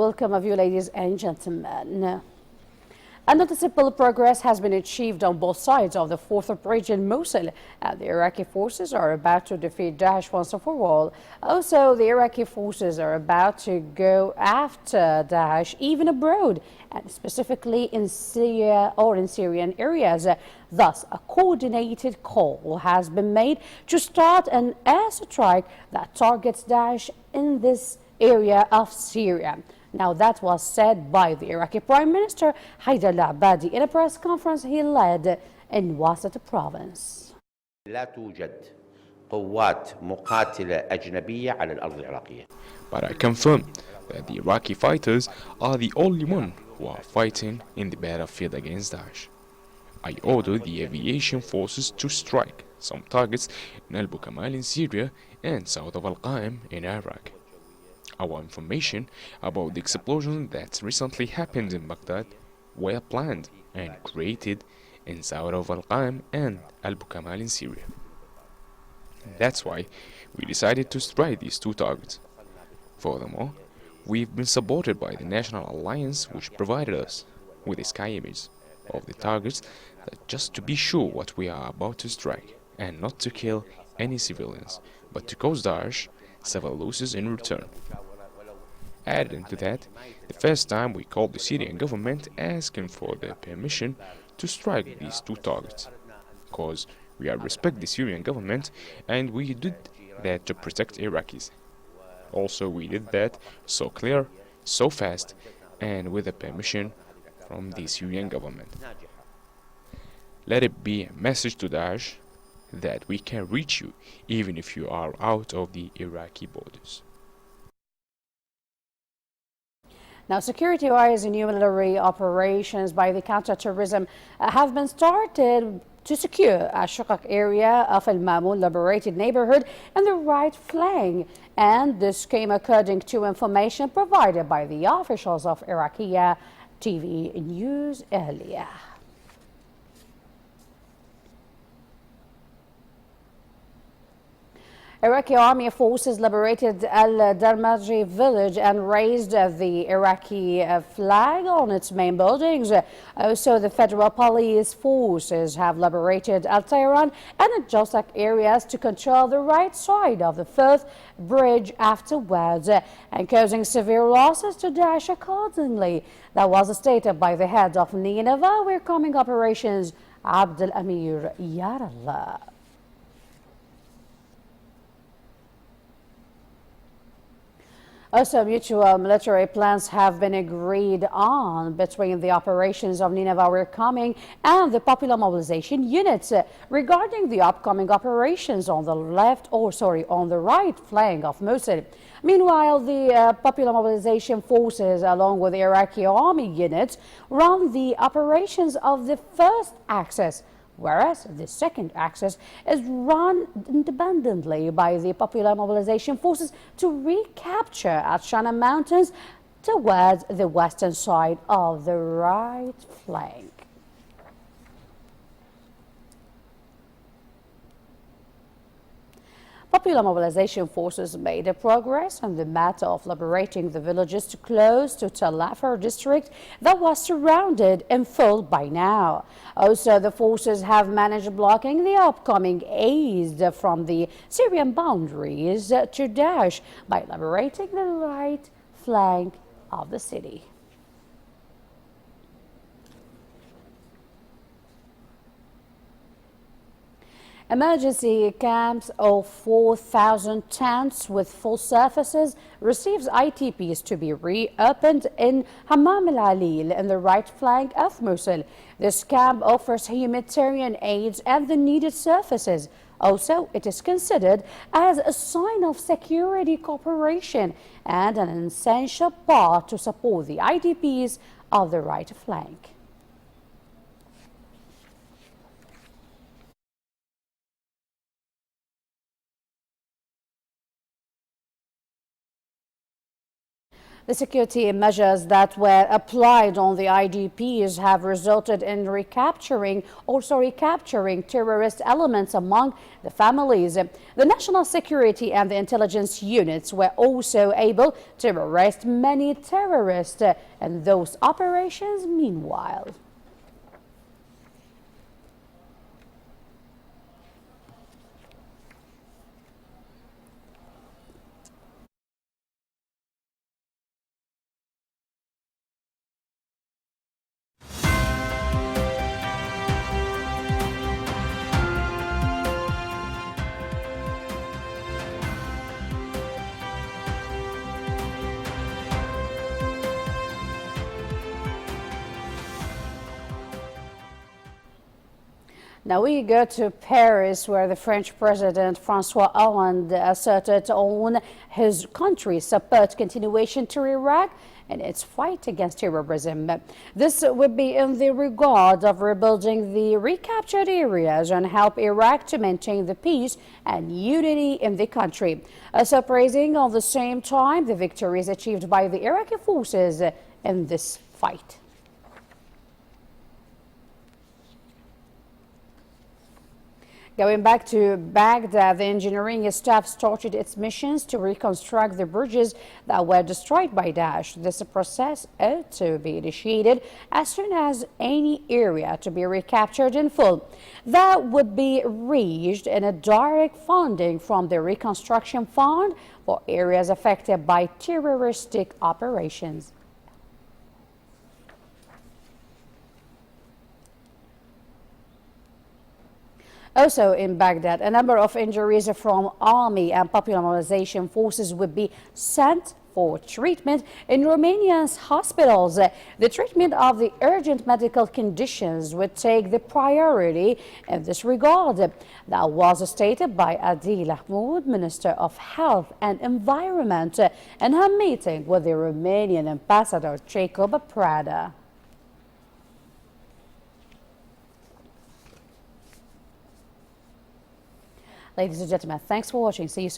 welcome of you, ladies and gentlemen. A noticeable progress has been achieved on both sides of the fourth bridge in Mosul. The Iraqi forces are about to defeat Daesh once and for all. Also, the Iraqi forces are about to go after Daesh even abroad, and specifically in Syria or in Syrian areas. Thus, a coordinated call has been made to start an airstrike that targets Daesh in this area of Syria. Now, that was said by the Iraqi Prime Minister Haidar al-Abadi in a press conference he led in Wasat province. لا توجد قوات مقاتلة أجنبية على الأرض العراقية. But I confirm that the Iraqi fighters are the only one who are fighting in the battlefield against Daesh. I order the aviation forces to strike some targets in Abu Kamal in Syria and south of Al-Qaim in Iraq. Our information about the explosions that recently happened in Baghdad were planned and created in south of Al-Qaim and Abu Kamal in Syria. That's why we decided to strike these two targets. Furthermore, we've been supported by the National Alliance, which provided us with a sky image of the targets just to be sure what we are about to strike, and not to kill any civilians, but to cause Daesh several losses in return. Adding to that, the first time we called the Syrian government asking for their permission to strike these two targets, because we respect the Syrian government and we did that to protect Iraqis. Also, we did that so clear, so fast, and with the permission from the Syrian government. Let it be a message to Daesh that we can reach you even if you are out of the Iraqi borders. Now, security-wise, new military operations by the counter-terrorism have been started to secure a Shubkak area of Al-Mamun liberated neighborhood in the right flank. And this came according to information provided by the officials of IraqiaNews TV earlier. Iraqi army forces liberated Al-Darmaji village and raised the Iraqi flag on its main buildings. Also, the federal police forces have liberated Al-Tayran and the Josak areas to control the right side of the fourth bridge afterwards, and causing severe losses to Daesh accordingly. That was stated by the head of Nineveh, where coming operations, Abdel Amir Yarallah. Also, mutual military plans have been agreed on between the operations of Nineveh We're Coming and the Popular Mobilization Units regarding the upcoming operations on the on the right flank of Mosul. Meanwhile, the Popular Mobilization Forces, along with the Iraqi army units, run the operations of the first axis, whereas the second axis is run independently by the Popular Mobilization Forces to recapture Atshana Mountains towards the western side of the right flank. Popular Mobilization Forces made a progress on the matter of liberating the villages close to Tel Afar district that was surrounded in full by now. Also, the forces have managed blocking the upcoming aid from the Syrian boundaries to Daesh by liberating the right flank of the city. Emergency camps of 4,000 tents with full surfaces receives ITPs to be reopened in Hammam al-Alil in the right flank of Mosul. This camp offers humanitarian aids and the needed surfaces. Also, it is considered as a sign of security cooperation and an essential part to support the IDPs of the right flank. The security measures that were applied on the IDPs have resulted in capturing terrorist elements among the families. The national security and the intelligence units were also able to arrest many terrorists in those operations meanwhile. Now we go to Paris, where the French President François Hollande asserted on his country's support continuation to Iraq in its fight against terrorism. This would be in the regard of rebuilding the recaptured areas and help Iraq to maintain the peace and unity in the country. Also praising at the same time the victories achieved by the Iraqi forces in this fight. Going back to Baghdad, the engineering staff started its missions to reconstruct the bridges that were destroyed by Daesh. This process ought to be initiated as soon as any area to be recaptured in full. That would be reached in a direct funding from the Reconstruction Fund for areas affected by terroristic operations. Also in Baghdad, a number of injuries from army and popular mobilization forces would be sent for treatment in Romania's hospitals. The treatment of the urgent medical conditions would take the priority in this regard. That was stated by Adil Ahmoud, Minister of Health and Environment, in her meeting with the Romanian Ambassador Jacob Prada. Ladies and gentlemen, thanks for watching. See you soon.